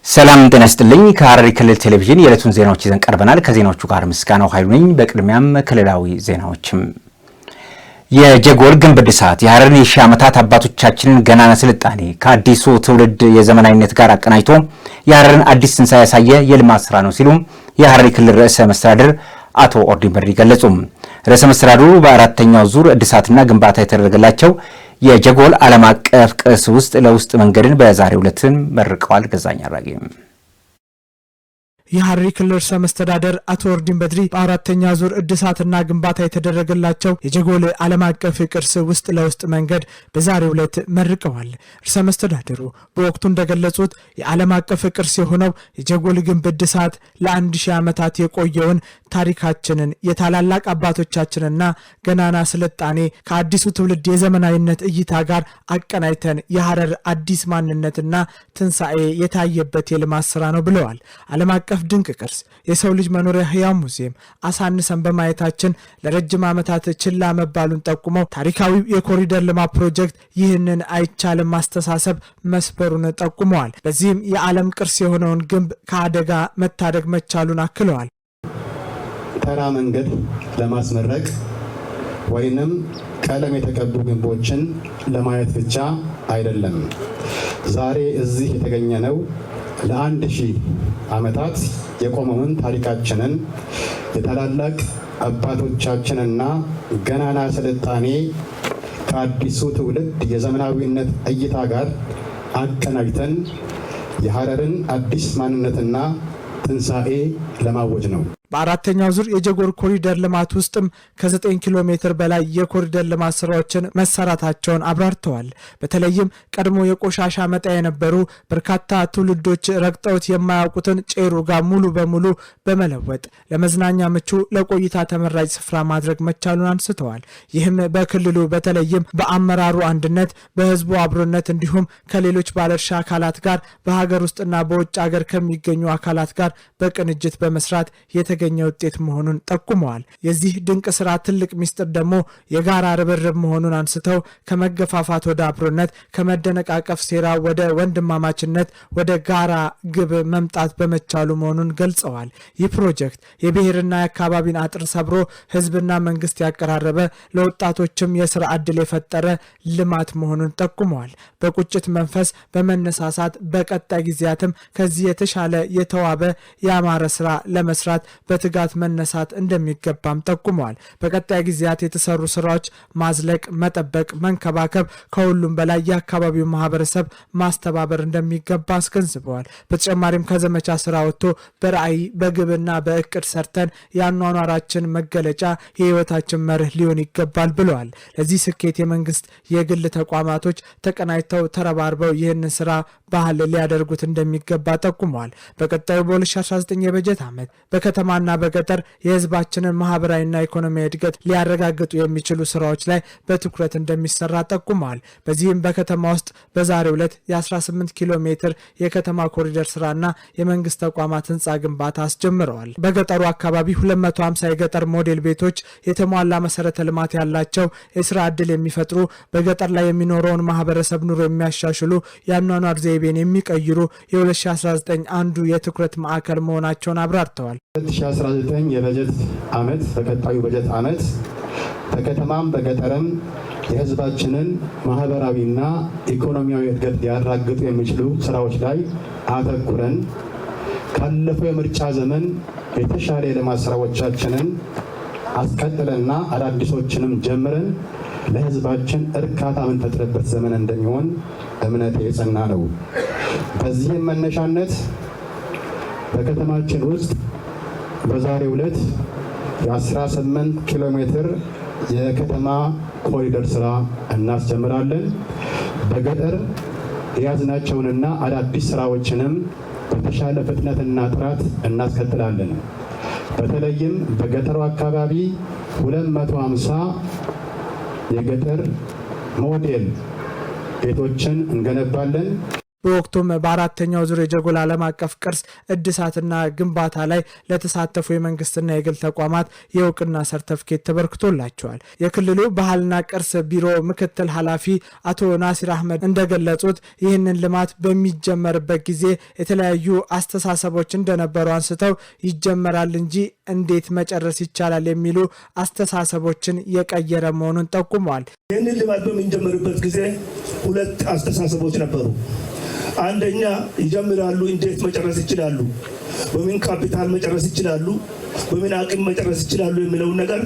ሰላም ጤና ይስጥልኝ። ከሐረሪ ክልል ቴሌቪዥን የዕለቱን ዜናዎች ይዘን ቀርበናል። ከዜናዎቹ ጋር ምስጋናው ኃይሉ ነኝ። በቅድሚያም ክልላዊ ዜናዎችም የጀጎል ግንብ እድሳት የሐረሪን የሺህ ዓመታት አባቶቻችንን ገናና ስልጣኔ ከአዲሱ ትውልድ የዘመናዊነት ጋር አቀናጅቶ የሐረሪን አዲስ ትንሣኤ ያሳየ የልማት ስራ ነው ሲሉ የሐረሪ ክልል ርዕሰ መስተዳድር አቶ ኦርዲን በድሪ ገለጹ። ርዕሰ መስተዳድሩ በአራተኛው ዙር እድሳትና ግንባታ የተደረገላቸው የጀጎል ዓለም አቀፍ ቅርስ ውስጥ ለውስጥ መንገድን በዛሬው ዕለት መርቀዋል። ገዛኛ አራጌ የሐረሪ ክልል ርዕሰ መስተዳድር አቶ ኦርዲን በድሪ በአራተኛ ዙር እድሳትና ግንባታ የተደረገላቸው የጀጎል ዓለም አቀፍ ቅርስ ውስጥ ለውስጥ መንገድ በዛሬው ዕለት መርቀዋል። ርዕሰ መስተዳድሩ በወቅቱ እንደገለጹት የዓለም አቀፍ ቅርስ የሆነው የጀጎል ግንብ እድሳት ለ1000 ዓመታት የቆየውን ታሪካችንን የታላላቅ አባቶቻችንና ገናና ስልጣኔ ከአዲሱ ትውልድ የዘመናዊነት እይታ ጋር አቀናይተን የሐረር አዲስ ማንነትና ትንሣኤ የታየበት የልማት ስራ ነው ብለዋል። ዓለም አቀፍ ድንቅ ቅርስ የሰው ልጅ መኖሪያ ህያው ሙዚየም አሳንሰን በማየታችን ለረጅም ዓመታት ችላ መባሉን ጠቁመው ታሪካዊው የኮሪደር ልማት ፕሮጀክት ይህንን አይቻልም ማስተሳሰብ መስበሩን ጠቁመዋል። በዚህም የዓለም ቅርስ የሆነውን ግንብ ከአደጋ መታደግ መቻሉን አክለዋል። ተራ መንገድ ለማስመረቅ ወይንም ቀለም የተቀቡ ግንቦችን ለማየት ብቻ አይደለም። ዛሬ እዚህ የተገኘነው ለ1000 ዓመታት የቆመውን ታሪካችንን የታላላቅ አባቶቻችንና ገናና ስልጣኔ ከአዲሱ ትውልድ የዘመናዊነት እይታ ጋር አቀናጅተን የሐረርን አዲስ ማንነትና ትንሣኤ ለማወጅ ነው። በአራተኛው ዙር የጀጎል ኮሪደር ልማት ውስጥም ከ9 ኪሎ ሜትር በላይ የኮሪደር ልማት ስራዎችን መሰራታቸውን አብራርተዋል። በተለይም ቀድሞ የቆሻሻ መጣ የነበሩ በርካታ ትውልዶች ረግጠውት የማያውቁትን ጬሩ ጋር ሙሉ በሙሉ በመለወጥ ለመዝናኛ ምቹ፣ ለቆይታ ተመራጭ ስፍራ ማድረግ መቻሉን አንስተዋል። ይህም በክልሉ በተለይም በአመራሩ አንድነት፣ በህዝቡ አብሮነት እንዲሁም ከሌሎች ባለድርሻ አካላት ጋር በሀገር ውስጥና በውጭ ሀገር ከሚገኙ አካላት ጋር በቅንጅት በመስራት የተገኘ ውጤት መሆኑን ጠቁመዋል። የዚህ ድንቅ ስራ ትልቅ ሚስጥር ደግሞ የጋራ ርብርብ መሆኑን አንስተው ከመገፋፋት ወደ አብሮነት፣ ከመደነቃቀፍ ሴራ ወደ ወንድማማችነት፣ ወደ ጋራ ግብ መምጣት በመቻሉ መሆኑን ገልጸዋል። ይህ ፕሮጀክት የብሔርና የአካባቢን አጥር ሰብሮ ህዝብና መንግስት ያቀራረበ፣ ለወጣቶችም የስራ ዕድል የፈጠረ ልማት መሆኑን ጠቁመዋል። በቁጭት መንፈስ በመነሳሳት በቀጣይ ጊዜያትም ከዚህ የተሻለ የተዋበ ያማረ ስራ ለመስራት በትጋት መነሳት እንደሚገባም ጠቁመዋል። በቀጣይ ጊዜያት የተሰሩ ስራዎች ማዝለቅ፣ መጠበቅ፣ መንከባከብ፣ ከሁሉም በላይ የአካባቢው ማህበረሰብ ማስተባበር እንደሚገባ አስገንዝበዋል። በተጨማሪም ከዘመቻ ስራ ወጥቶ በራዕይ በግብና በእቅድ ሰርተን የአኗኗራችን መገለጫ የህይወታችን መርህ ሊሆን ይገባል ብለዋል። ለዚህ ስኬት የመንግስት የግል ተቋማቶች ተቀናጅተው ተረባርበው ይህንን ስራ ባህል ሊያደርጉት እንደሚገባ ጠቁመዋል። በቀጣዩ በ2019 የበጀት ዓመት በከተማና በገጠር የህዝባችንን ማህበራዊና ኢኮኖሚያዊ እድገት ሊያረጋግጡ የሚችሉ ስራዎች ላይ በትኩረት እንደሚሰራ ጠቁመዋል። በዚህም በከተማ ውስጥ በዛሬው ዕለት የ18 ኪሎ ሜትር የከተማ ኮሪደር ስራና የመንግስት ተቋማት ህንፃ ግንባታ አስጀምረዋል። በገጠሩ አካባቢ 250 የገጠር ሞዴል ቤቶች የተሟላ መሰረተ ልማት ያላቸው፣ የስራ ዕድል የሚፈጥሩ፣ በገጠር ላይ የሚኖረውን ማህበረሰብ ኑሮ የሚያሻሽሉ፣ የአኗኗር ዘይቤን የሚቀይሩ የ2019 አንዱ የትኩረት ማዕከል መሆናቸውን አብራርተዋል። 2019 የበጀት ዓመት በቀጣዩ በጀት ዓመት በከተማም በገጠርም የህዝባችንን ማህበራዊና ኢኮኖሚያዊ እድገት ሊያራግጡ የሚችሉ ስራዎች ላይ አተኩረን ካለፈው የምርጫ ዘመን የተሻለ የልማት ስራዎቻችንን አስቀጥለንና አዳዲሶችንም ጀምረን ለህዝባችን እርካታ የምንፈጥርበት ዘመን እንደሚሆን እምነቴ የጸና ነው። በዚህም መነሻነት በከተማችን ውስጥ በዛሬው ዕለት የ18 ኪሎ ሜትር የከተማ ኮሪደር ስራ እናስጀምራለን። በገጠር የያዝናቸውንና አዳዲስ ስራዎችንም በተሻለ ፍጥነትና ጥራት እናስከትላለን። በተለይም በገጠሩ አካባቢ 250 የገጠር ሞዴል ቤቶችን እንገነባለን። በወቅቱም በአራተኛው ዙር የጀጎል ዓለም አቀፍ ቅርስ እድሳትና ግንባታ ላይ ለተሳተፉ የመንግስትና የግል ተቋማት የእውቅና ሰርተፍኬት ተበርክቶላቸዋል። የክልሉ ባህልና ቅርስ ቢሮ ምክትል ኃላፊ አቶ ናሲር አህመድ እንደገለጹት ይህንን ልማት በሚጀመርበት ጊዜ የተለያዩ አስተሳሰቦች እንደነበሩ አንስተው ይጀመራል እንጂ እንዴት መጨረስ ይቻላል የሚሉ አስተሳሰቦችን የቀየረ መሆኑን ጠቁመዋል። ይህንን ልማት በሚጀመርበት ጊዜ ሁለት አስተሳሰቦች ነበሩ። አንደኛ ይጀምራሉ፣ እንዴት መጨረስ ይችላሉ፣ በምን ካፒታል መጨረስ ይችላሉ፣ በምን አቅም መጨረስ ይችላሉ የሚለውን ነገር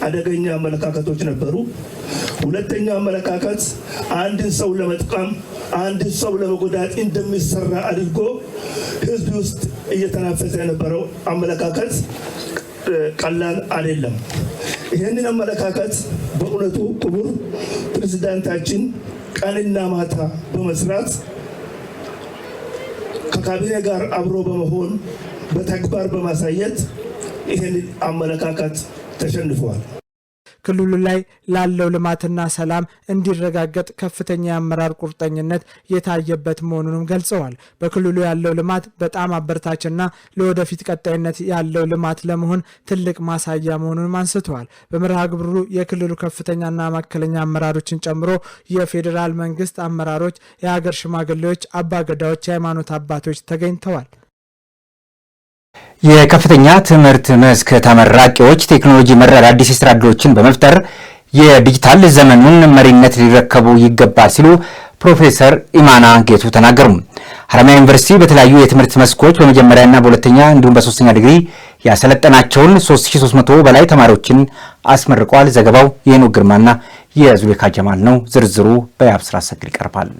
አደገኛ አመለካከቶች ነበሩ። ሁለተኛ አመለካከት አንድን ሰው ለመጥቀም አንድን ሰው ለመጎዳት እንደሚሰራ አድርጎ ህዝብ ውስጥ እየተናፈሰ የነበረው አመለካከት ቀላል አይደለም። ይህንን አመለካከት በእውነቱ ክቡር ፕሬዝዳንታችን ቀንና ማታ በመስራት ከካቢኔ ጋር አብሮ በመሆን በተግባር በማሳየት ይህንን አመለካከት ተሸንፈዋል። ክልሉ ላይ ላለው ልማትና ሰላም እንዲረጋገጥ ከፍተኛ የአመራር ቁርጠኝነት የታየበት መሆኑንም ገልጸዋል። በክልሉ ያለው ልማት በጣም አበረታችና ለወደፊት ቀጣይነት ያለው ልማት ለመሆን ትልቅ ማሳያ መሆኑንም አንስተዋል። በመርሃ ግብሩ የክልሉ ከፍተኛና መካከለኛ አመራሮችን ጨምሮ የፌዴራል መንግስት አመራሮች፣ የሀገር ሽማግሌዎች፣ አባገዳዎች፣ የሃይማኖት አባቶች ተገኝተዋል። የከፍተኛ ትምህርት መስክ ተመራቂዎች ቴክኖሎጂ መር አዳዲስ የስራ ዕድሎችን በመፍጠር የዲጂታል ዘመኑን መሪነት ሊረከቡ ይገባል ሲሉ ፕሮፌሰር ኢማና ጌቱ ተናገሩ። ሀረማያ ዩኒቨርሲቲ በተለያዩ የትምህርት መስኮች በመጀመሪያና በሁለተኛ እንዲሁም በሶስተኛ ዲግሪ ያሰለጠናቸውን 3300 በላይ ተማሪዎችን አስመርቋል። ዘገባው የሄኖክ ግርማና የዙሌካ ጀማል ነው። ዝርዝሩ በያብስራ ሰግድ ይቀርባል።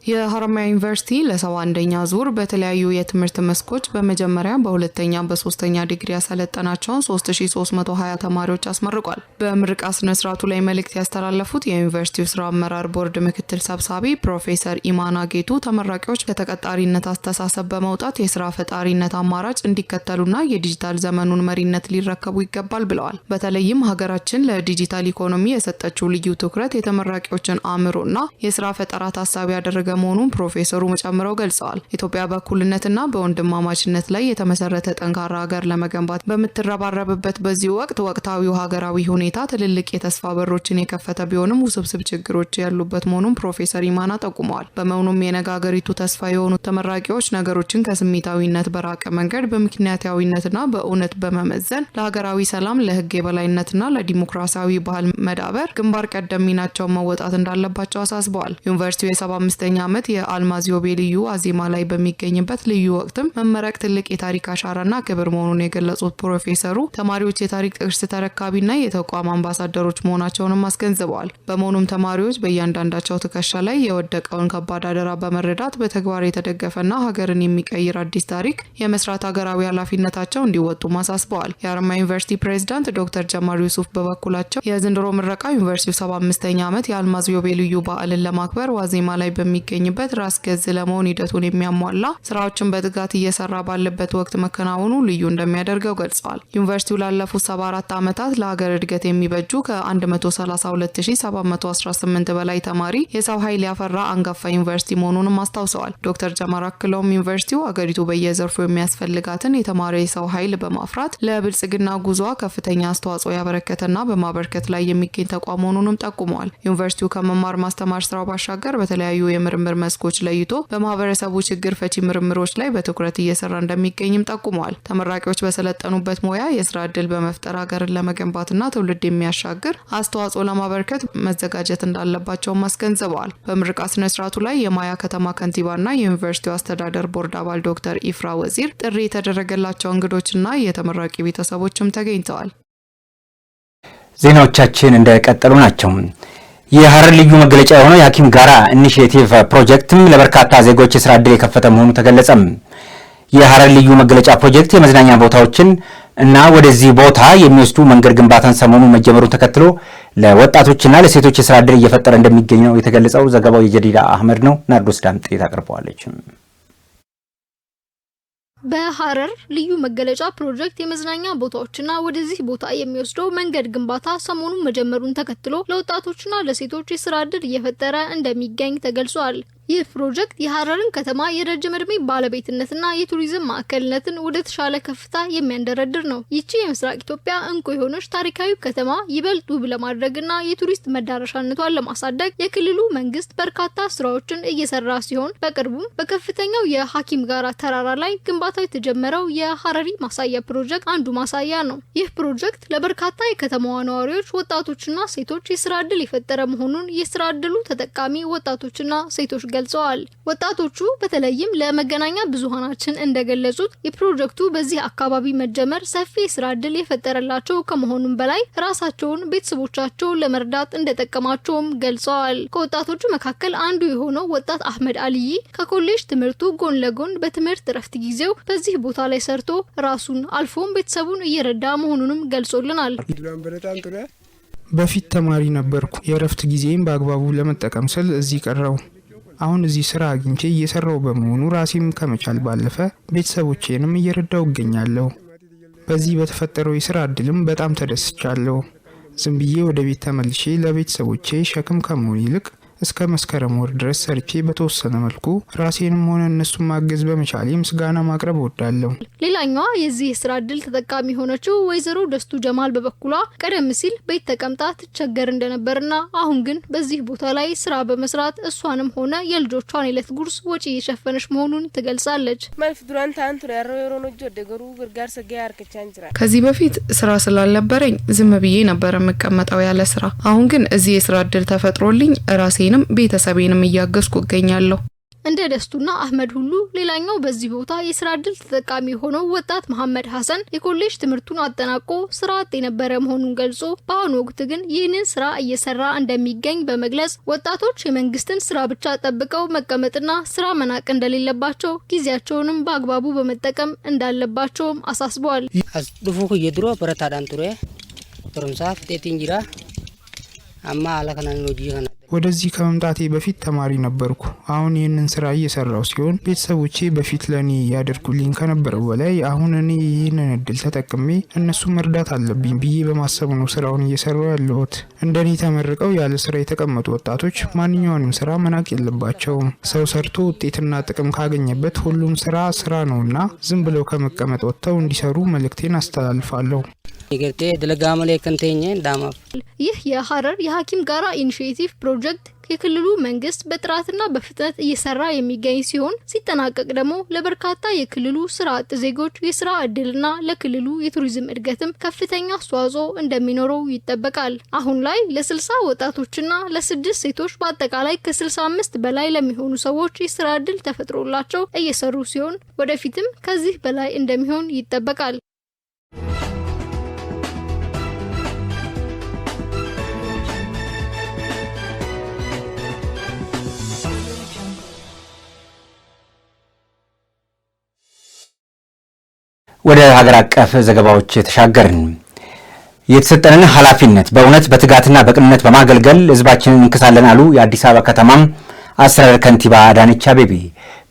የሀረማያ ዩኒቨርሲቲ ለ71ኛ ዙር በተለያዩ የትምህርት መስኮች በመጀመሪያ በሁለተኛ በሶስተኛ ዲግሪ ያሰለጠናቸውን 3320 ተማሪዎች አስመርቋል። በምርቃ ስነ ስርዓቱ ላይ መልእክት ያስተላለፉት የዩኒቨርሲቲው ስራ አመራር ቦርድ ምክትል ሰብሳቢ ፕሮፌሰር ኢማና ጌቱ ተመራቂዎች ከተቀጣሪነት አስተሳሰብ በመውጣት የስራ ፈጣሪነት አማራጭ እንዲከተሉና የዲጂታል ዘመኑን መሪነት ሊረከቡ ይገባል ብለዋል። በተለይም ሀገራችን ለዲጂታል ኢኮኖሚ የሰጠችው ልዩ ትኩረት የተመራቂዎችን አእምሮና የስራ ፈጠራ ታሳቢ ያደረገ መሆኑን ፕሮፌሰሩ ጨምረው ገልጸዋል። ኢትዮጵያ በእኩልነትና በወንድማማችነት ላይ የተመሰረተ ጠንካራ ሀገር ለመገንባት በምትረባረብበት በዚህ ወቅት ወቅታዊው ሀገራዊ ሁኔታ ትልልቅ የተስፋ በሮችን የከፈተ ቢሆንም ውስብስብ ችግሮች ያሉበት መሆኑን ፕሮፌሰር ኢማና ጠቁመዋል። በመሆኑም የነገ ሀገሪቱ ተስፋ የሆኑት ተመራቂዎች ነገሮችን ከስሜታዊነት በራቀ መንገድ በምክንያታዊነትና በእውነት በመመዘን ለሀገራዊ ሰላም፣ ለህግ የበላይነትና ለዲሞክራሲያዊ ባህል መዳበር ግንባር ቀደም ሚናቸውን መወጣት እንዳለባቸው አሳስበዋል። ዩኒቨርሲቲው የ75ኛ ዓመት የአልማዝ ዮቤልዩ አዜማ ላይ በሚገኝበት ልዩ ወቅትም መመረቅ ትልቅ የታሪክ አሻራና ክብር መሆኑን የገለጹት ፕሮፌሰሩ ተማሪዎች የታሪክ ቅርስ ተረካቢና የተቋም አምባሳደሮች መሆናቸውንም አስገንዝበዋል። በመሆኑም ተማሪዎች በእያንዳንዳቸው ትከሻ ላይ የወደቀውን ከባድ አደራ በመረዳት በተግባር የተደገፈና ሀገርን የሚቀይር አዲስ ታሪክ የመስራት ሀገራዊ ኃላፊነታቸው እንዲወጡ ማሳስበዋል። የሀረማያ ዩኒቨርሲቲ ፕሬዝዳንት ዶክተር ጀማል ዩሱፍ በበኩላቸው የዘንድሮ ምረቃ ዩኒቨርሲቲው 75ኛ ዓመት የአልማዝ ዮቤልዩ በዓልን ለማክበር ዋዜማ ላይ በሚገኝበት ራስ ገዝ ለመሆን ሂደቱን የሚያሟላ ስራዎችን በትጋት እየሰራ ባለበት ወቅት መከናወኑ ልዩ እንደሚያደርገው ገልጸዋል። ዩኒቨርሲቲው ላለፉት 74 ዓመታት ለሀገር እድገት የሚበጁ ከ132718 በላይ ተማሪ የሰው ኃይል ያፈራ አንጋፋ ዩኒቨርሲቲ መሆኑንም አስታውሰዋል። ዶክተር ጀማል አክለውም ዩኒቨርሲቲው ሀገሪቱ በየዘርፉ የሚያስፈልጋትን የተማሪ የሰው ኃይል በማፍራት ለብልጽግና ጉዞዋ ከፍተኛ አስተዋጽኦ ያበረከተና በማበርከት ላይ የሚገኝ ተቋም መሆኑንም ጠቁመዋል። ዩኒቨርሲቲው ከመማር ማስተማር ስራው ባሻገር በተለያዩ የምርምር መስኮች ለይቶ በማህበረሰቡ ችግር ፈቺ ምርምሮች ላይ በትኩረት እየሰራ እንደሚገኝም ጠቁመዋል። ተመራቂዎች በሰለጠኑበት ሙያ የስራ ዕድል በመፍጠር ሀገርን ለመገንባትና ትውልድ የሚያሻግር አስተዋጽኦ ለማበርከት መዘጋጀት እንዳለባቸውም አስገንዝበዋል። በምርቃ ስነ ስርዓቱ ላይ የማያ ከተማ ከንቲባና የዩኒቨርሲቲው አስተዳደር ቦርድ አባል ዶክተር ኢፍራ ወዚር፣ ጥሪ የተደረገላቸው እንግዶችና የተመራቂ ቤተሰቦችም ተገኝተዋል። ዜናዎቻችን እንደቀጠሉ ናቸው። የሀረር ልዩ መገለጫ የሆነው የሐኪም ጋራ ኢኒሺዬቲቭ ፕሮጀክትም ለበርካታ ዜጎች የስራ ዕድል የከፈተ መሆኑ ተገለጸም። የሀረር ልዩ መገለጫ ፕሮጀክት የመዝናኛ ቦታዎችን እና ወደዚህ ቦታ የሚወስዱ መንገድ ግንባታን ሰሞኑን መጀመሩን ተከትሎ ለወጣቶችና ለሴቶች የስራ ዕድል እየፈጠረ እንደሚገኝ ነው የተገለጸው። ዘገባው የጀዲዳ አህመድ ነው። ናርዶስ ዳምጤ ታቀርበዋለች። በሀረር ልዩ መገለጫ ፕሮጀክት የመዝናኛ ቦታዎችና ወደዚህ ቦታ የሚወስደው መንገድ ግንባታ ሰሞኑን መጀመሩን ተከትሎ ለወጣቶችና ለሴቶች የስራ ዕድል እየፈጠረ እንደሚገኝ ተገልጿል። ይህ ፕሮጀክት የሐረርን ከተማ የረጅም ዕድሜ ባለቤትነትና የቱሪዝም ማዕከልነትን ወደ ተሻለ ከፍታ የሚያንደረድር ነው። ይቺ የምስራቅ ኢትዮጵያ እንቁ የሆነች ታሪካዊ ከተማ ይበልጥ ውብ ለማድረግና የቱሪስት መዳረሻነቷን ለማሳደግ የክልሉ መንግስት በርካታ ስራዎችን እየሰራ ሲሆን በቅርቡም በከፍተኛው የሐኪም ጋራ ተራራ ላይ ግንባታው የተጀመረው የሐረሪ ማሳያ ፕሮጀክት አንዱ ማሳያ ነው። ይህ ፕሮጀክት ለበርካታ የከተማዋ ነዋሪዎች ወጣቶችና ሴቶች የስራ ዕድል የፈጠረ መሆኑን የስራ ዕድሉ ተጠቃሚ ወጣቶችና ሴቶች ገልጸዋል። ወጣቶቹ በተለይም ለመገናኛ ብዙሃናችን እንደገለጹት የፕሮጀክቱ በዚህ አካባቢ መጀመር ሰፊ የስራ ዕድል የፈጠረላቸው ከመሆኑም በላይ ራሳቸውን፣ ቤተሰቦቻቸውን ለመርዳት እንደጠቀማቸውም ገልጸዋል። ከወጣቶቹ መካከል አንዱ የሆነው ወጣት አህመድ አልይ ከኮሌጅ ትምህርቱ ጎን ለጎን በትምህርት እረፍት ጊዜው በዚህ ቦታ ላይ ሰርቶ ራሱን አልፎም ቤተሰቡን እየረዳ መሆኑንም ገልጾልናል። በፊት ተማሪ ነበርኩ። የእረፍት ጊዜም በአግባቡ ለመጠቀም ስል እዚህ ቀረው። አሁን እዚህ ስራ አግኝቼ እየሰራው በመሆኑ ራሴም ከመቻል ባለፈ ቤተሰቦቼንም እየረዳው እገኛለሁ። በዚህ በተፈጠረው የስራ እድልም በጣም ተደስቻለሁ። ዝም ብዬ ወደ ቤት ተመልሼ ለቤተሰቦቼ ሸክም ከመሆን ይልቅ እስከ መስከረም ወር ድረስ ሰርቼ በተወሰነ መልኩ ራሴንም ሆነ እነሱን ማገዝ በመቻሌ ምስጋና ማቅረብ እወዳለሁ። ሌላኛዋ የዚህ የስራ ዕድል ተጠቃሚ ሆነችው ወይዘሮ ደስቱ ጀማል በበኩሏ ቀደም ሲል ቤት ተቀምጣ ትቸገር እንደነበርና አሁን ግን በዚህ ቦታ ላይ ስራ በመስራት እሷንም ሆነ የልጆቿን የዕለት ጉርስ ወጪ እየሸፈነች መሆኑን ትገልጻለች። ከዚህ በፊት ስራ ስላልነበረኝ ዝም ብዬ ነበር የምቀመጠው ያለ ስራ። አሁን ግን እዚህ የስራ ዕድል ተፈጥሮልኝ ራሴንም ቤተሰቤንም እያገዝኩ እገኛለሁ። እንደ ደስቱና አህመድ ሁሉ ሌላኛው በዚህ ቦታ የስራ ዕድል ተጠቃሚ ሆነው ወጣት መሐመድ ሐሰን የኮሌጅ ትምህርቱን አጠናቆ ስራ አጥ የነበረ መሆኑን ገልጾ በአሁኑ ወቅት ግን ይህንን ስራ እየሰራ እንደሚገኝ በመግለጽ ወጣቶች የመንግስትን ስራ ብቻ ጠብቀው መቀመጥና ስራ መናቅ እንደሌለባቸው ጊዜያቸውንም በአግባቡ በመጠቀም እንዳለባቸውም አሳስበዋል። አስዱፉ የድሮ በረታዳን ጥሩ ፍሩንሳፍ ጤቲንጂራ አማ አለከናን ወጂሃና ወደዚህ ከመምጣቴ በፊት ተማሪ ነበርኩ። አሁን ይህንን ስራ እየሰራው ሲሆን ቤተሰቦቼ በፊት ለኔ ያደርጉልኝ ከነበረው በላይ አሁን እኔ ይህንን እድል ተጠቅሜ እነሱ መርዳት አለብኝ ብዬ በማሰብ ነው ስራውን እየሰራው ያለሁት። እንደኔ ተመርቀው ያለ ስራ የተቀመጡ ወጣቶች ማንኛውንም ስራ መናቅ የለባቸውም። ሰው ሰርቶ ውጤትና ጥቅም ካገኘበት ሁሉም ስራ ነውና ዝም ብለው ከመቀመጥ ወጥተው እንዲሰሩ መልእክቴን አስተላልፋለሁ። ይገርቴ ደለጋመለ ከንተኛ ዳማ ይህ የሐረር የሐኪም ጋራ ኢኒሺዬቲቭ ፕሮጀክት የክልሉ መንግስት በጥራትና በፍጥነት እየሰራ የሚገኝ ሲሆን ሲጠናቀቅ ደግሞ ለበርካታ የክልሉ ስራ አጥ ዜጎች የስራ ዕድልና ለክልሉ የቱሪዝም እድገትም ከፍተኛ አስተዋጽኦ እንደሚኖረው ይጠበቃል። አሁን ላይ ለ60 ወጣቶችና ለ6 ሴቶች በአጠቃላይ ከ65 በላይ ለሚሆኑ ሰዎች የስራ ዕድል ተፈጥሮላቸው እየሰሩ ሲሆን ወደፊትም ከዚህ በላይ እንደሚሆን ይጠበቃል። ወደ ሀገር አቀፍ ዘገባዎች ተሻገርን። የተሰጠንን ኃላፊነት በእውነት በትጋትና በቅንነት በማገልገል ህዝባችንን እንክሳለን አሉ የአዲስ አበባ ከተማም አስተዳደር ከንቲባ አዳነች አቤቤ።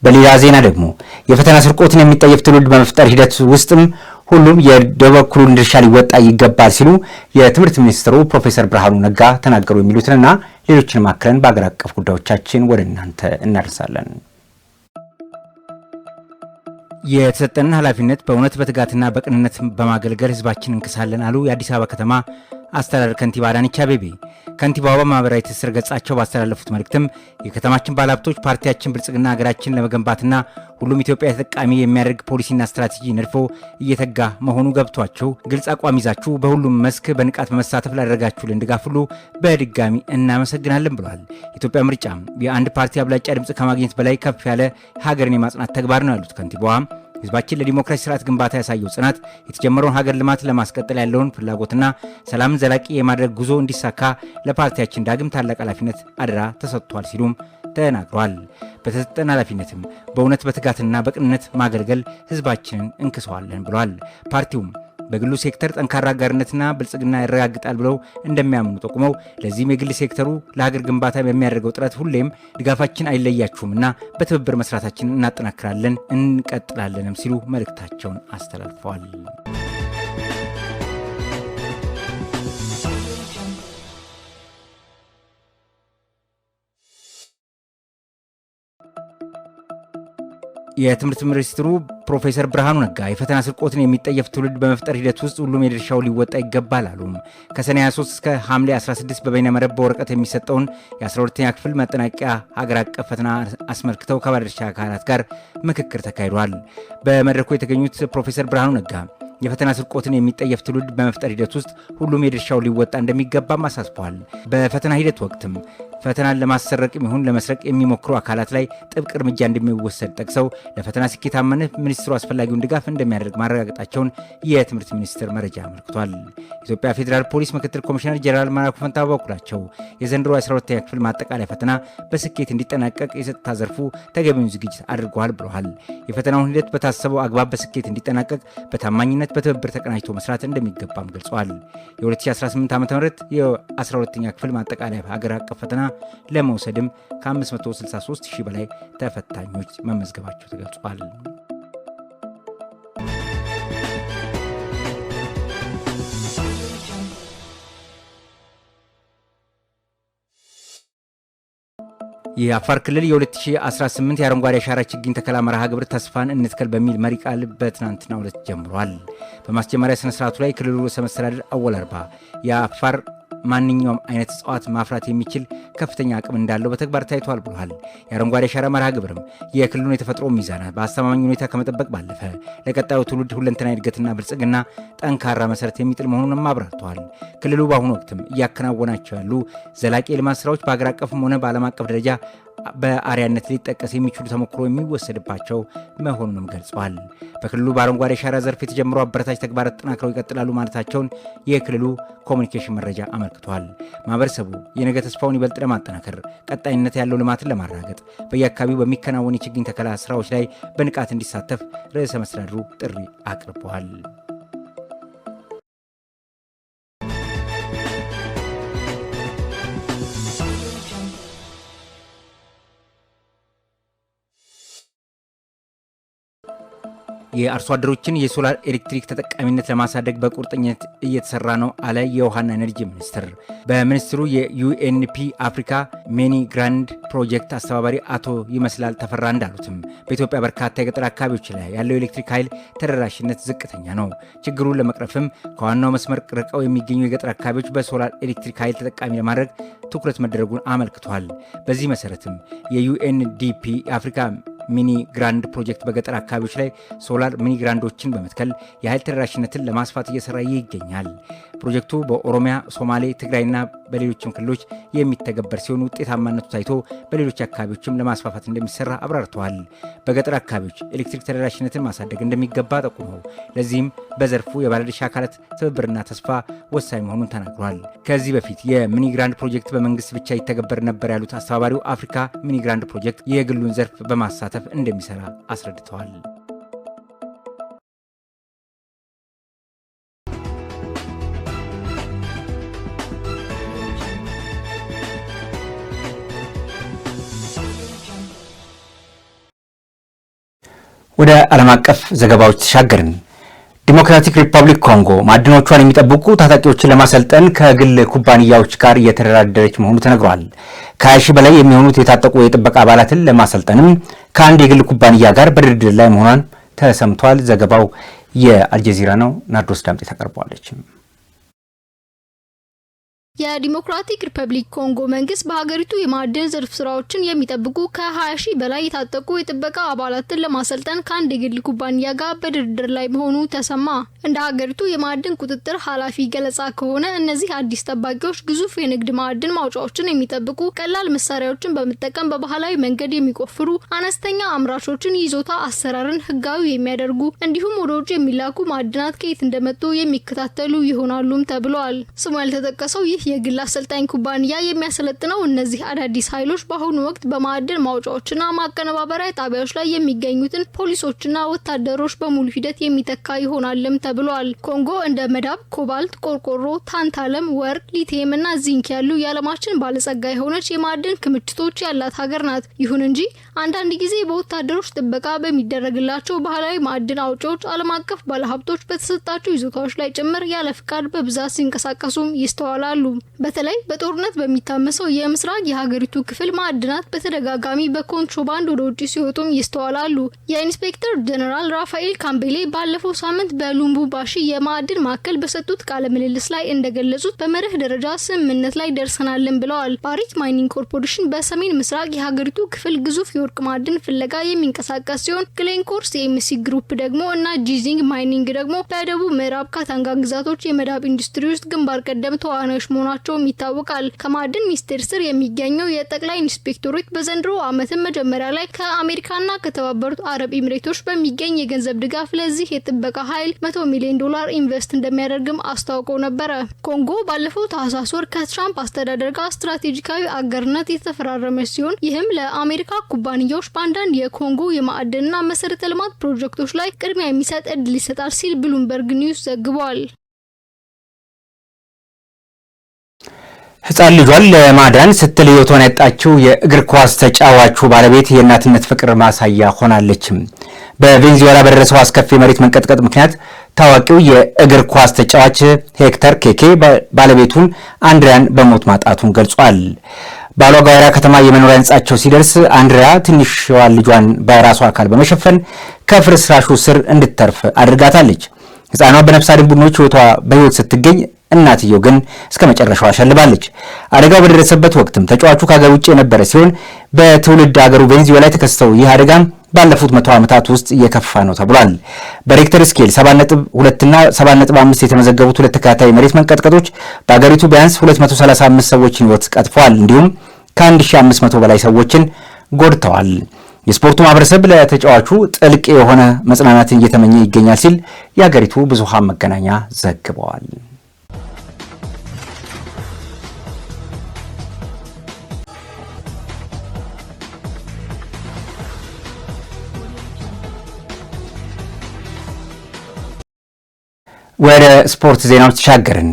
በሌላ ዜና ደግሞ የፈተና ስርቆትን የሚጠየፍ ትውልድ በመፍጠር ሂደት ውስጥም ሁሉም የበኩሉን ድርሻ ሊወጣ ይገባል ሲሉ የትምህርት ሚኒስትሩ ፕሮፌሰር ብርሃኑ ነጋ ተናገሩ። የሚሉትንና ሌሎችን ማከለን በአገር አቀፍ ጉዳዮቻችን ወደ እናንተ እናደርሳለን። የተሰጠንን ኃላፊነት በእውነት በትጋትና በቅንነት በማገልገል ህዝባችንን እንክሳለን አሉ የአዲስ አበባ ከተማ አስተዳደር ከንቲባ አዳነች አቤቤ። ከንቲባዋ በማህበራዊ ትስስር ገጻቸው ባስተላለፉት መልእክትም የከተማችን ባለሀብቶች ፓርቲያችን ብልጽግና ሀገራችን ለመገንባትና ሁሉም ኢትዮጵያ ተጠቃሚ የሚያደርግ ፖሊሲና ስትራቴጂ ነድፎ እየተጋ መሆኑ ገብቷቸው ግልጽ አቋም ይዛችሁ በሁሉም መስክ በንቃት በመሳተፍ ላደረጋችሁልን ድጋፍ ሁሉ በድጋሚ እናመሰግናለን ብለዋል። ኢትዮጵያ ምርጫ የአንድ ፓርቲ አብላጫ ድምጽ ከማግኘት በላይ ከፍ ያለ ሀገርን የማጽናት ተግባር ነው ያሉት ከንቲባዋ ህዝባችን ለዲሞክራሲ ስርዓት ግንባታ ያሳየው ጽናት የተጀመረውን ሀገር ልማት ለማስቀጠል ያለውን ፍላጎትና ሰላምን ዘላቂ የማድረግ ጉዞ እንዲሳካ ለፓርቲያችን ዳግም ታላቅ ኃላፊነት አደራ ተሰጥቷል ሲሉም ተናግረዋል። በተሰጠን ኃላፊነትም በእውነት በትጋትና በቅንነት ማገልገል ህዝባችንን እንክሰዋለን ብለዋል። ፓርቲውም በግሉ ሴክተር ጠንካራ አጋርነትና ብልጽግና ያረጋግጣል ብለው እንደሚያምኑ ጠቁመው ለዚህም የግል ሴክተሩ ለሀገር ግንባታ በሚያደርገው ጥረት ሁሌም ድጋፋችን አይለያችሁምና በትብብር መስራታችንን እናጠናክራለን እንቀጥላለንም ሲሉ መልእክታቸውን አስተላልፈዋል። የትምህርት ሚኒስትሩ ፕሮፌሰር ብርሃኑ ነጋ የፈተና ስርቆትን የሚጠየፍ ትውልድ በመፍጠር ሂደት ውስጥ ሁሉም የድርሻው ሊወጣ ይገባል አሉ። ከሰኔ 23 እስከ ሐምሌ 16 በበይነ መረብ በወረቀት የሚሰጠውን የ12ኛ ክፍል ማጠናቀቂያ ሀገር አቀፍ ፈተና አስመልክተው ከባለድርሻ አካላት ጋር ምክክር ተካሂዷል። በመድረኩ የተገኙት ፕሮፌሰር ብርሃኑ ነጋ የፈተና ስርቆትን የሚጠየፍ ትውልድ በመፍጠር ሂደት ውስጥ ሁሉም የድርሻው ሊወጣ እንደሚገባም አሳስበዋል። በፈተና ሂደት ወቅትም ፈተናን ለማሰረቅ ይሁን ለመስረቅ የሚሞክሩ አካላት ላይ ጥብቅ እርምጃ እንደሚወሰድ ጠቅሰው ለፈተና ስኬታማነት ሚኒስትሩ አስፈላጊውን ድጋፍ እንደሚያደርግ ማረጋገጣቸውን የትምህርት ሚኒስቴር መረጃ አመልክቷል። ኢትዮጵያ ፌዴራል ፖሊስ ምክትል ኮሚሽነር ጀነራል መላኩ ፈንታ በበኩላቸው የዘንድሮ 12ኛ ክፍል ማጠቃለያ ፈተና በስኬት እንዲጠናቀቅ የጸጥታ ዘርፉ ተገቢውን ዝግጅት አድርጓል ብለዋል። የፈተናውን ሂደት በታሰበው አግባብ በስኬት እንዲጠናቀቅ በታማኝነት በትብብር ተቀናጅቶ መስራት እንደሚገባም ገልጿል። የ2018 ዓ.ም የ12ኛ ክፍል ማጠቃለያ ሀገር አቀፍ ፈተና ለመውሰድም ከ563 ሺህ በላይ ተፈታኞች መመዝገባቸው ተገልጿል። የአፋር ክልል የ2018 የአረንጓዴ አሻራ ችግኝ ተከላ መርሃ ግብር ተስፋን እንትከል በሚል መሪ ቃል በትናንትናው ዕለት ጀምሯል። በማስጀመሪያ ስነ ስርዓቱ ላይ ክልሉ ርዕሰ መስተዳድር አወል አርባ የአፋር ማንኛውም አይነት እጽዋት ማፍራት የሚችል ከፍተኛ አቅም እንዳለው በተግባር ታይቷል ብለዋል። የአረንጓዴ አሻራ መርሃ ግብርም የክልሉን የተፈጥሮ ሚዛን በአስተማማኝ ሁኔታ ከመጠበቅ ባለፈ ለቀጣዩ ትውልድ ሁለንተናዊ እድገትና ብልጽግና ጠንካራ መሰረት የሚጥል መሆኑንም አብራርተዋል። ክልሉ በአሁኑ ወቅትም እያከናወናቸው ያሉ ዘላቂ የልማት ስራዎች በአገር አቀፍም ሆነ በዓለም አቀፍ ደረጃ በአርአያነት ሊጠቀስ የሚችሉ ተሞክሮ የሚወሰድባቸው መሆኑንም ገልጸዋል። በክልሉ በአረንጓዴ አሻራ ዘርፍ የተጀመሩ አበረታች ተግባራት ተጠናክረው ይቀጥላሉ ማለታቸውን የክልሉ ኮሚኒኬሽን መረጃ አመልክቷል። ማህበረሰቡ የነገ ተስፋውን ይበልጥ ለማጠናከር ቀጣይነት ያለው ልማትን ለማረጋገጥ በየአካባቢው በሚከናወን የችግኝ ተከላ ስራዎች ላይ በንቃት እንዲሳተፍ ርዕሰ መስተዳድሩ ጥሪ አቅርበዋል። የአርሶ አደሮችን የሶላር ኤሌክትሪክ ተጠቃሚነት ለማሳደግ በቁርጠኝነት እየተሰራ ነው አለ የውሃና ኤነርጂ ሚኒስትር። በሚኒስትሩ የዩኤንፒ አፍሪካ ሜኒ ግራንድ ፕሮጀክት አስተባባሪ አቶ ይመስላል ተፈራ እንዳሉትም በኢትዮጵያ በርካታ የገጠር አካባቢዎች ላይ ያለው ኤሌክትሪክ ኃይል ተደራሽነት ዝቅተኛ ነው። ችግሩን ለመቅረፍም ከዋናው መስመር ርቀው የሚገኙ የገጠር አካባቢዎች በሶላር ኤሌክትሪክ ኃይል ተጠቃሚ ለማድረግ ትኩረት መደረጉን አመልክቷል። በዚህ መሰረትም የዩኤንዲፒ አፍሪካ ሚኒ ግራንድ ፕሮጀክት በገጠር አካባቢዎች ላይ ሶላር ሚኒ ግራንዶችን በመትከል የኃይል ተደራሽነትን ለማስፋት እየሰራ ይገኛል። ፕሮጀክቱ በኦሮሚያ፣ ሶማሌ፣ ትግራይና በሌሎችም ክልሎች የሚተገበር ሲሆን ውጤታማነቱ ታይቶ በሌሎች አካባቢዎችም ለማስፋፋት እንደሚሰራ አብራርተዋል። በገጠር አካባቢዎች ኤሌክትሪክ ተደራሽነትን ማሳደግ እንደሚገባ ጠቁመው ለዚህም በዘርፉ የባለድርሻ አካላት ትብብርና ተስፋ ወሳኝ መሆኑን ተናግሯል። ከዚህ በፊት የሚኒ ግራንድ ፕሮጀክት በመንግስት ብቻ ይተገበር ነበር ያሉት አስተባባሪው አፍሪካ ሚኒ ግራንድ ፕሮጀክት የግሉን ዘርፍ በማሳተፍ እንደሚሰራ አስረድተዋል። ወደ ዓለም አቀፍ ዘገባዎች ተሻገርን። ዲሞክራቲክ ሪፐብሊክ ኮንጎ ማዕድኖቿን የሚጠብቁ ታጣቂዎችን ለማሰልጠን ከግል ኩባንያዎች ጋር እየተደራደረች መሆኑ ተነግሯል። ከ20 ሺህ በላይ የሚሆኑት የታጠቁ የጥበቃ አባላትን ለማሰልጠንም ከአንድ የግል ኩባንያ ጋር በድርድር ላይ መሆኗን ተሰምቷል። ዘገባው የአልጀዚራ ነው። ናርዶስ ዳምጤ ታቀርበዋለች። የዲሞክራቲክ ሪፐብሊክ ኮንጎ መንግስት በሀገሪቱ የማዕድን ዘርፍ ስራዎችን የሚጠብቁ ከ20 ሺህ በላይ የታጠቁ የጥበቃ አባላትን ለማሰልጠን ከአንድ የግል ኩባንያ ጋር በድርድር ላይ መሆኑ ተሰማ። እንደ ሀገሪቱ የማዕድን ቁጥጥር ኃላፊ ገለጻ ከሆነ እነዚህ አዲስ ጠባቂዎች ግዙፍ የንግድ ማዕድን ማውጫዎችን የሚጠብቁ፣ ቀላል መሳሪያዎችን በመጠቀም በባህላዊ መንገድ የሚቆፍሩ፣ አነስተኛ አምራቾችን ይዞታ አሰራርን ህጋዊ የሚያደርጉ እንዲሁም ወደ ውጭ የሚላኩ ማዕድናት ከየት እንደመጡ የሚከታተሉ ይሆናሉም ተብለዋል። ስሙ ያልተጠቀሰው ይህ የግል አሰልጣኝ ኩባንያ የሚያሰለጥነው እነዚህ አዳዲስ ኃይሎች በአሁኑ ወቅት በማዕድን ማውጫዎችና ማቀነባበሪያ ጣቢያዎች ላይ የሚገኙትን ፖሊሶችና ወታደሮች በሙሉ ሂደት የሚተካ ይሆናልም ተብሏል። ኮንጎ እንደ መዳብ፣ ኮባልት፣ ቆርቆሮ፣ ታንታለም፣ ወርቅ፣ ሊቲየም እና ዚንክ ያሉ የዓለማችን ባለጸጋ የሆነች የማዕድን ክምችቶች ያላት ሀገር ናት። ይሁን እንጂ አንዳንድ ጊዜ በወታደሮች ጥበቃ በሚደረግላቸው ባህላዊ ማዕድን አውጪዎች፣ ዓለም አቀፍ ባለሀብቶች በተሰጣቸው ይዞታዎች ላይ ጭምር ያለ ፍቃድ በብዛት ሲንቀሳቀሱም ይስተዋላሉ። በተለይ በጦርነት በሚታመሰው የምስራቅ የሀገሪቱ ክፍል ማዕድናት በተደጋጋሚ በኮንትሮባንድ ወደ ውጭ ሲወጡም ይስተዋላሉ። የኢንስፔክተር ጀነራል ራፋኤል ካምቤሌ ባለፈው ሳምንት በሉምቡባሺ የማዕድን ማዕከል በሰጡት ቃለ ምልልስ ላይ እንደገለጹት በመርህ ደረጃ ስምምነት ላይ ደርሰናልን ብለዋል። ባሪት ማይኒንግ ኮርፖሬሽን በሰሜን ምስራቅ የሀገሪቱ ክፍል ግዙፍ የወርቅ ማዕድን ፍለጋ የሚንቀሳቀስ ሲሆን ግሌንኮር ሲኤምሲ ግሩፕ ደግሞ እና ጂዚንግ ማይኒንግ ደግሞ በደቡብ ምዕራብ ካታንጋ ግዛቶች የመዳብ ኢንዱስትሪ ውስጥ ግንባር ቀደም ተዋናዮች መሆናቸውም ይታወቃል። ከማዕድን ሚኒስቴር ስር የሚገኘው የጠቅላይ ኢንስፔክቶሬት በዘንድሮ ዓመትም መጀመሪያ ላይ ከአሜሪካና ከተባበሩት አረብ ኤሚሬቶች በሚገኝ የገንዘብ ድጋፍ ለዚህ የጥበቃ ኃይል $100 ሚሊዮን ኢንቨስት እንደሚያደርግም አስታውቀው ነበረ። ኮንጎ ባለፈው ታህሳስ ወር ከትራምፕ አስተዳደር ጋር ስትራቴጂካዊ አጋርነት የተፈራረመች ሲሆን ይህም ለአሜሪካ ኩባንያዎች በአንዳንድ የኮንጎ የማዕድንና መሰረተ ልማት ፕሮጀክቶች ላይ ቅድሚያ የሚሰጥ እድል ይሰጣል ሲል ብሉምበርግ ኒውስ ዘግቧል። ህፃን ልጇን ለማዳን ስትል ህይወቷን ያጣችው የእግር ኳስ ተጫዋቹ ባለቤት የእናትነት ፍቅር ማሳያ ሆናለች። በቬንዙዌላ በደረሰው አስከፊ መሬት መንቀጥቀጥ ምክንያት ታዋቂው የእግር ኳስ ተጫዋች ሄክተር ኬኬ ባለቤቱን አንድሪያን በሞት ማጣቱን ገልጿል። ባሏ ጋራ ከተማ የመኖሪያ ህንጻቸው ሲደርስ አንድሪያ ትንሽዋን ልጇን በራሷ አካል በመሸፈን ከፍርስራሹ ስር እንድትተርፍ አድርጋታለች። ህፃኗ በነፍስ አድን ቡድኖች በህይወት ስትገኝ እናትየው ግን እስከ መጨረሻው አሸልባለች። አደጋው በደረሰበት ወቅትም ተጫዋቹ ከሀገር ውጭ የነበረ ሲሆን በትውልድ ሀገሩ ቬንዙዌላ የተከሰተው ይህ አደጋም ባለፉት 100 ዓመታት ውስጥ እየከፋ ነው ተብሏል። በሬክተር ስኬል 7.2 እና 7.5 የተመዘገቡት ሁለት ተከታታይ መሬት መንቀጥቀጦች በሀገሪቱ ቢያንስ 235 ሰዎችን ህይወት ቀጥፈዋል። እንዲሁም ከ1500 በላይ ሰዎችን ጎድተዋል። የስፖርቱ ማህበረሰብ ለተጫዋቹ ጥልቅ የሆነ መጽናናትን እየተመኘ ይገኛል ሲል የሀገሪቱ ብዙሃን መገናኛ ዘግበዋል። ወደ ስፖርት ዜናዎች ተሻገርን።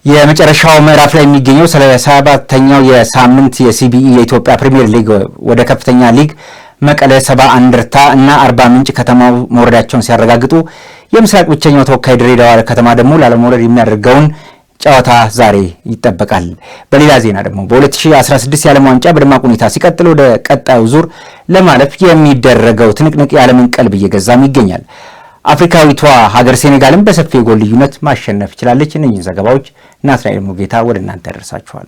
የመጨረሻው ምዕራፍ ላይ የሚገኘው 37ኛው የሳምንት የሲቢኢ የኢትዮጵያ ፕሪሚየር ሊግ ወደ ከፍተኛ ሊግ መቀለ 70 እንደርታ እና አርባ ምንጭ ከተማው መውረዳቸውን ሲያረጋግጡ የምስራቅ ብቸኛው ተወካይ ድሬዳዋ ከተማ ደግሞ ላለመውረድ የሚያደርገውን ጨዋታ ዛሬ ይጠበቃል። በሌላ ዜና ደግሞ በ2016 የዓለም ዋንጫ በደማቅ ሁኔታ ሲቀጥል ወደ ቀጣዩ ዙር ለማለፍ የሚደረገው ትንቅንቅ የዓለምን ቀልብ እየገዛም ይገኛል። አፍሪካዊቷ ሀገር ሴኔጋልን በሰፊ የጎል ልዩነት ማሸነፍ ችላለች። እነዚህን ዘገባዎች ናትናኤል ሙጌታ ወደ እናንተ ያደርሳችኋል።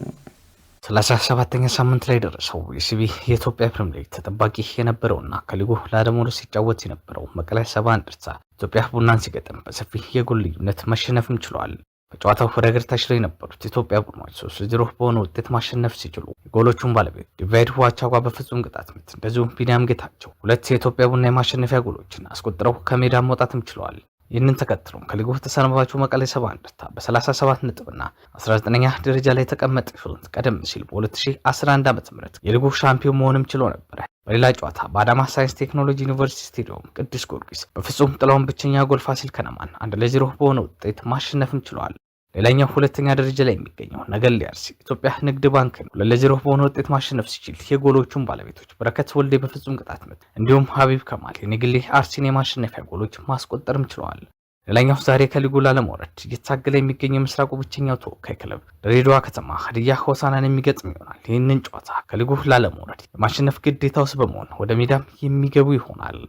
37ኛ ሳምንት ላይ ደረሰው የሲቢኢ የኢትዮጵያ ፕሪሚየር ሊግ ተጠባቂ የነበረውና ከሊጉ ላለመውረድ ሲጫወት የነበረው መቀለ 70 እንደርታ ኢትዮጵያ ቡናን ሲገጥም በሰፊ የጎል ልዩነት ማሸነፍም ችሏል። በጨዋታው ወደ እግር ተሽለው የነበሩት ኢትዮጵያ ቡድኖች 3-0 በሆነ ውጤት ማሸነፍ ሲችሉ የጎሎቹን ባለቤት ዲቫይድ ዋቻጓ በፍጹም ቅጣት ምት እንደዚሁም ቢኒያም ጌታቸው ሁለት የኢትዮጵያ ቡና የማሸነፊያ ጎሎችን አስቆጥረው ከሜዳ መውጣትም ችለዋል። ይህንን ተከትሎም ከሊጉ ተሰናባቹ መቀለ 70 እንደርታ በ37 ነጥብና 19ኛ ደረጃ ላይ ተቀመጠ ሲሆን ቀደም ሲል በ2011 ዓ.ም የሊጉ ሻምፒዮን መሆንም ችሎ ነበር። በሌላ ጨዋታ በአዳማ ሳይንስ ቴክኖሎጂ ዩኒቨርሲቲ ስቴዲየም ቅዱስ ጊዮርጊስ በፍጹም ጥላውን ብቸኛ ጎል ፋሲል ከነማን 1-0 በሆነ ውጤት ማሸነፍም ችሏል። ሌላኛው ሁለተኛ ደረጃ ላይ የሚገኘው ነገሌ አርሲ ኢትዮጵያ ንግድ ባንክን 2-0 በሆነ ውጤት ማሸነፍ ሲችል የጎሎቹን ባለቤቶች በረከት ወልዴ በፍጹም ቅጣት ምት እንዲሁም ሀቢብ ከማል የነገሌ አርሲን የማሸነፊያ ጎሎች ማስቆጠርም ችለዋል። ሌላኛው ዛሬ ከሊጉ ላለመውረድ እየታገለ የሚገኘው የምስራቁ ብቸኛው ተወካይ ክለብ ድሬዳዋ ከተማ ሀዲያ ሆሳዕናን የሚገጥም ይሆናል። ይህንን ጨዋታ ከሊጉ ላለመውረድ የማሸነፍ ግዴታ ውስጥ በመሆን ወደ ሜዳም የሚገቡ ይሆናል።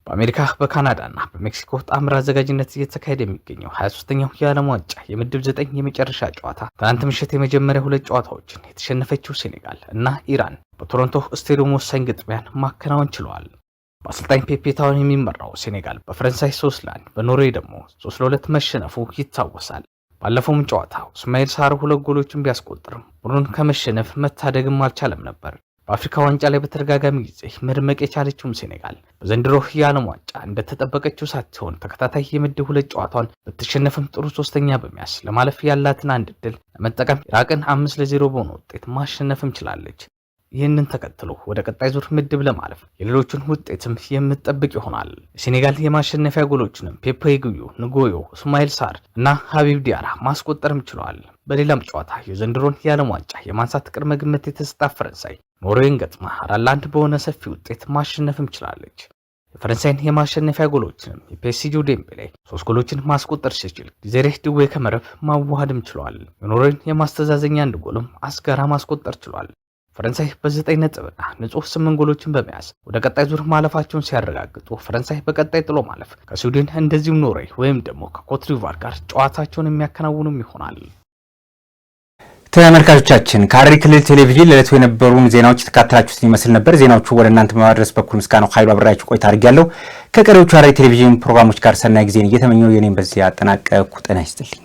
በአሜሪካ በካናዳና በሜክሲኮ ጣምራ አዘጋጅነት እየተካሄደ የሚገኘው 23ኛው የዓለም ዋንጫ የምድብ 9 የመጨረሻ ጨዋታ ትናንት ምሽት የመጀመሪያ ሁለት ጨዋታዎችን የተሸነፈችው ሴኔጋል እና ኢራን በቶሮንቶ ስቴዲየም ወሳኝ ግጥሚያን ማከናወን ችለዋል። በአሰልጣኝ ፔፔ ታውን የሚመራው ሴኔጋል በፈረንሳይ 3-1 በኖርዌይ ደግሞ 3-2 መሸነፉ ይታወሳል። ባለፈውም ጨዋታ እስማኤል ሳር ሁለት ጎሎችን ቢያስቆጥርም ቡድኑን ከመሸነፍ መታደግም አልቻለም ነበር። በአፍሪካ ዋንጫ ላይ በተደጋጋሚ ጊዜ መድመቅ የቻለችውም ሴኔጋል በዘንድሮ የዓለም ዋንጫ እንደተጠበቀችው ሳትሆን ተከታታይ የምድብ ሁለት ጨዋታዋን በተሸነፈም ጥሩ ሶስተኛ በመያዝ ለማለፍ ያላትን አንድ ዕድል ለመጠቀም ኢራቅን 5-0 በሆነ ውጤት ማሸነፍም ችላለች። ይህንን ተከትሎ ወደ ቀጣይ ዙር ምድብ ለማለፍ የሌሎችን ውጤትም የምትጠብቅ ይሆናል። የሴኔጋል የማሸነፊያ ጎሎችንም ፔፔ ጉዩ፣ ንጎዮ፣ እስማኤል ሳር እና ሀቢብ ዲያራ ማስቆጠርም ችለዋል። በሌላም ጨዋታ የዘንድሮን የዓለም ዋንጫ የማንሳት ቅድመ ግምት የተሰጣት ፈረንሳይ ኖርዌይን ገጥማ 4-1 በሆነ ሰፊ ውጤት ማሸነፍም ችላለች። የፈረንሳይን የማሸነፊያ ጎሎችንም የፒኤስጂው ዴምቤሌ 3 ጎሎችን ማስቆጠር ሲችል ዲዜሬ ድዌ ከመረብ ማዋሃድም ችሏል። የኖርዌይን የማስተዛዘኛ 1 ጎልም አስጋራ ማስቆጠር ችሏል። ፈረንሳይ በ9 ነጥብና ንጹህ 8 ጎሎችን በመያዝ ወደ ቀጣይ ዙር ማለፋቸውን ሲያረጋግጡ ፈረንሳይ በቀጣይ ጥሎ ማለፍ ከስዊድን እንደዚሁም ኖርዌይ ወይም ደግሞ ከኮትዲቯር ጋር ጨዋታቸውን የሚያከናውኑም ይሆናል። ተመልካቾቻችን ከሐረሪ ክልል ቴሌቪዥን ለዕለቱ የነበሩን ዜናዎች ተከታተላችሁትን ይመስል ነበር። ዜናዎቹ ወደ እናንተ በማድረስ በኩል ምስጋናው ኃይሉ አብራችሁ ቆይታ አድርጌያለሁ። ከቀሪዎቹ ሐረሪ ቴሌቪዥን ፕሮግራሞች ጋር ሰናይ ጊዜን እየተመኘሁ የኔን በዚህ አጠናቀቅኩ። ጤና ይስጥልኝ።